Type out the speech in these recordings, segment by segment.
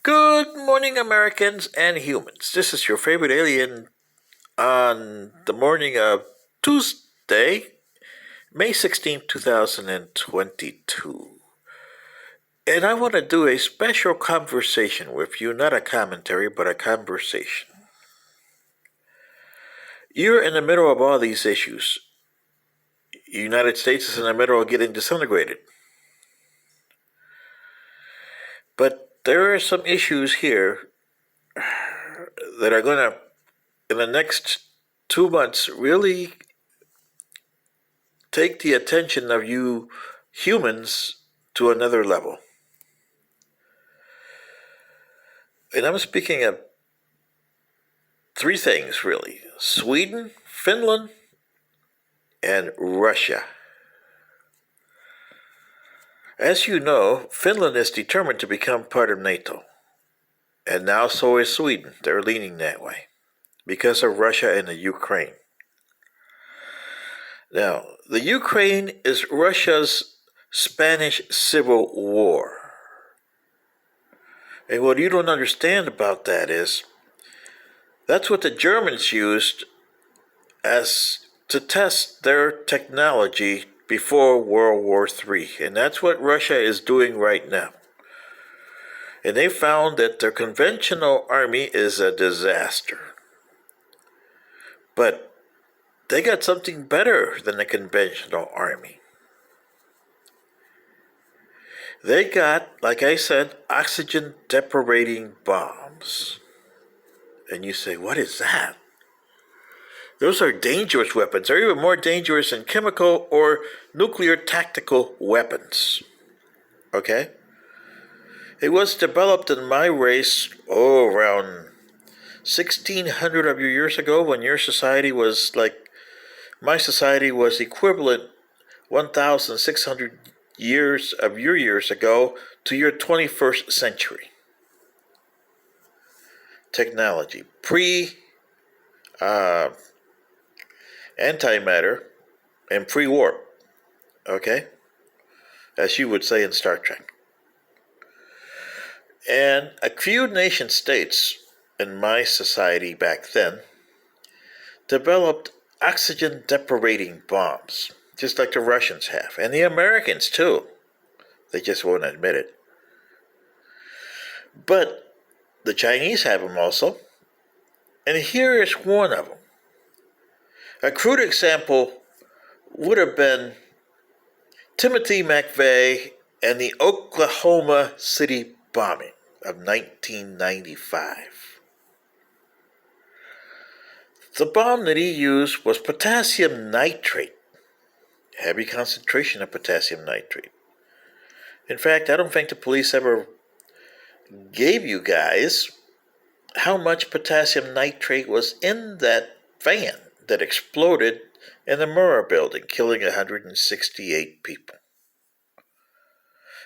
Good morning, Americans and humans. This is your favorite alien on the morning of Tuesday, May 16th, 2022. And I want to do a special conversation with you, not a commentary, but a conversation. You're in the middle of all these issues. The United States is in the middle of getting disintegrated. But there are some issues here that are going to, in the next 2 months, really take the attention of you humans to another level. And I'm speaking of three things, really: Sweden, Finland, and Russia. As you know, Finland is determined to become part of NATO. And now so is Sweden. They're leaning that way because of Russia and the Ukraine. Now, the Ukraine is Russia's Spanish Civil War. And what you don't understand about that is that's what the Germans used as to test their technology before World War III. And that's what Russia is doing right now. And they found that their conventional army is a disaster. But they got something better than the conventional army. They got, like I said, oxygen deprivating bombs. And you say, what is that? Those are dangerous weapons. They're even more dangerous than chemical or nuclear tactical weapons. Okay? It was developed in my race, around 1600 of your years ago, when your society was my society was equivalent 1600 years of your years ago to your 21st century. Technology. Antimatter and pre-warp. Okay? As you would say in Star Trek. And a few nation states in my society back then developed oxygen deprivating bombs, just like the Russians have, and the Americans too. They just won't admit it. But the Chinese have them also, and here is one of them. A crude example would have been Timothy McVeigh and the Oklahoma City bombing of 1995. The bomb that he used was potassium nitrate, heavy concentration of potassium nitrate. In fact, I don't think the police ever gave you guys how much potassium nitrate was in that van that exploded in the Murrah building, killing 168 people.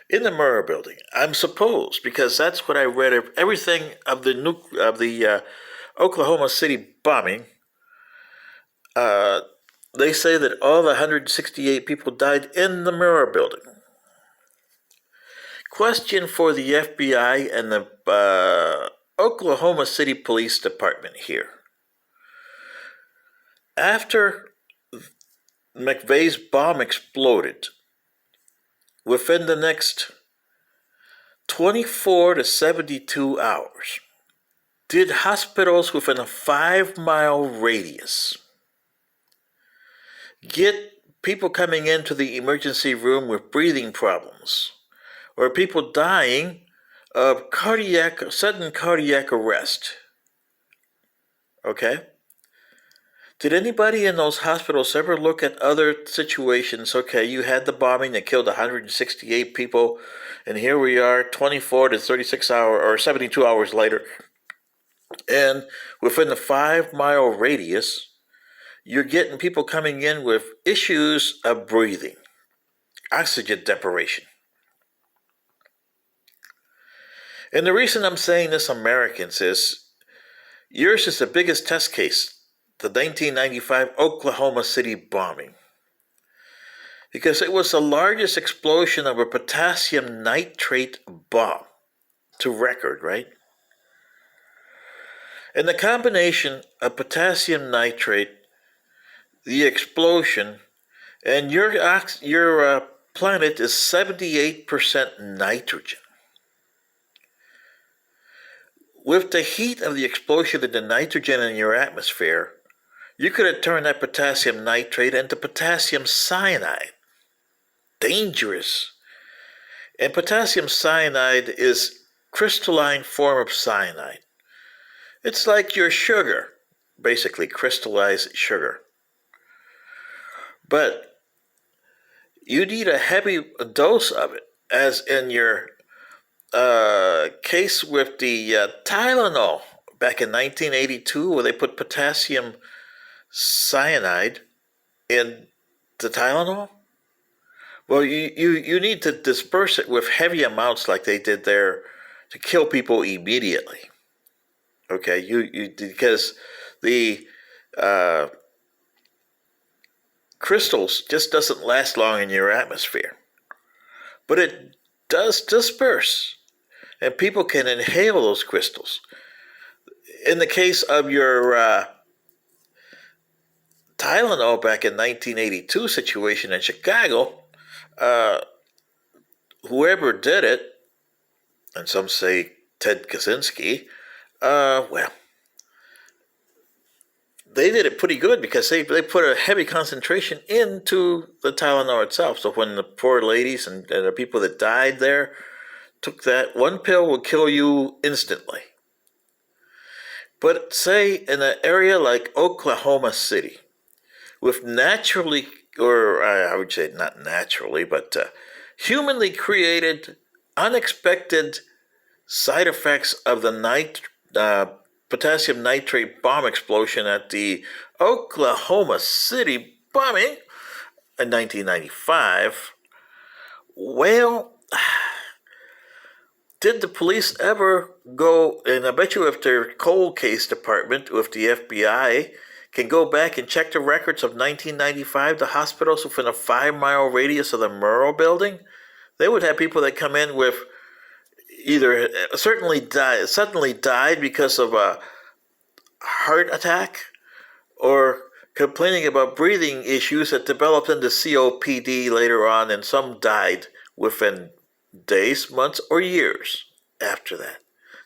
In the Murrah building, I'm supposed, because that's what I read of everything of the Oklahoma City bombing. They say that all the 168 people died in the Murrah building. Question for the FBI and the Oklahoma City Police Department here. After McVeigh's bomb exploded, within the next 24 to 72 hours, did hospitals within a 5-mile radius get people coming into the emergency room with breathing problems, or people dying of sudden cardiac arrest? Okay? Did anybody in those hospitals ever look at other situations? Okay, you had the bombing that killed 168 people, and here we are 24 to 36 hours or 72 hours later, and within the 5-mile radius, you're getting people coming in with issues of breathing, oxygen deprivation. And the reason I'm saying this, Americans, is yours is the biggest test case, the 1995 Oklahoma City bombing, because it was the largest explosion of a potassium nitrate bomb to record, right? And the combination of potassium nitrate, the explosion, and your planet is 78% nitrogen. With the heat of the explosion of the nitrogen in your atmosphere, you could have turned that potassium nitrate into potassium cyanide. Dangerous. And potassium cyanide is crystalline form of cyanide. It's like your sugar, basically crystallized sugar. But you need a heavy dose of it, as in your case with the Tylenol back in 1982, where they put potassium cyanide in the Tylenol. Well, you need to disperse it with heavy amounts like they did there to kill people immediately. Okay, because the crystals just doesn't last long in your atmosphere. But it does disperse, and people can inhale those crystals. In the case of your Tylenol back in 1982 situation in Chicago, whoever did it, and some say Ted Kaczynski, well, they did it pretty good because they put a heavy concentration into the Tylenol itself. So when the poor ladies and the people that died there took that, one pill will kill you instantly. But say in an area like Oklahoma City, with naturally, or I would say not naturally, but humanly created, unexpected side effects of the potassium nitrate bomb explosion at the Oklahoma City bombing in 1995. Well, did the police ever go, and I bet you if their cold case department with the FBI can go back and check the records of 1995, the hospitals within a 5-mile radius of the Murrow building, they would have people that come in with either suddenly died because of a heart attack, or complaining about breathing issues that developed into COPD later on, and some died within days, months, or years after that,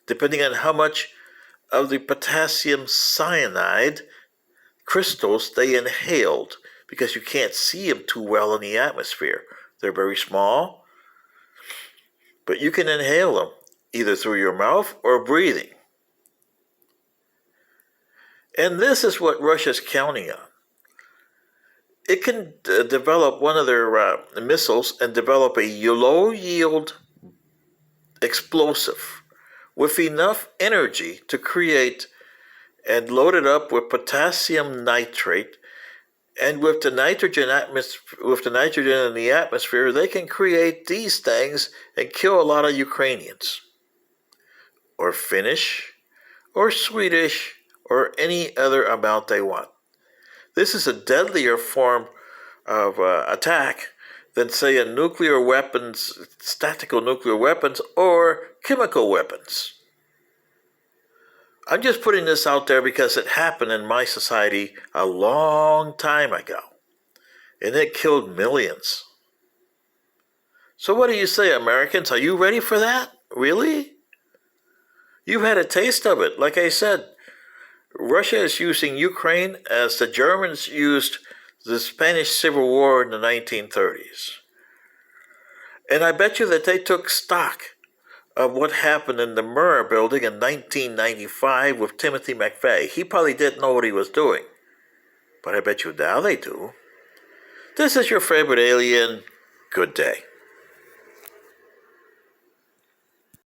depending on how much of the potassium cyanide crystals they inhaled, because you can't see them too well in the atmosphere. They're very small, but you can inhale them either through your mouth or breathing. And this is what Russia's counting on. It can develop one of their missiles and develop a low-yield explosive with enough energy to create and load it up with potassium nitrate, and with the nitrogen in the atmosphere, they can create these things and kill a lot of Ukrainians, or Finnish, or Swedish, or any other amount they want. This is a deadlier form of attack than, say, tactical nuclear weapons, or chemical weapons. I'm just putting this out there because it happened in my society a long time ago, and it killed millions. So what do you say, Americans? Are you ready for that? Really? You've had a taste of it. Like I said, Russia is using Ukraine as the Germans used the Spanish Civil War in the 1930s. And I bet you that they took stock of what happened in the Murrah building in 1995 with Timothy McVeigh. He probably didn't know what he was doing, but I bet you now they do. This is your favorite alien. Good day.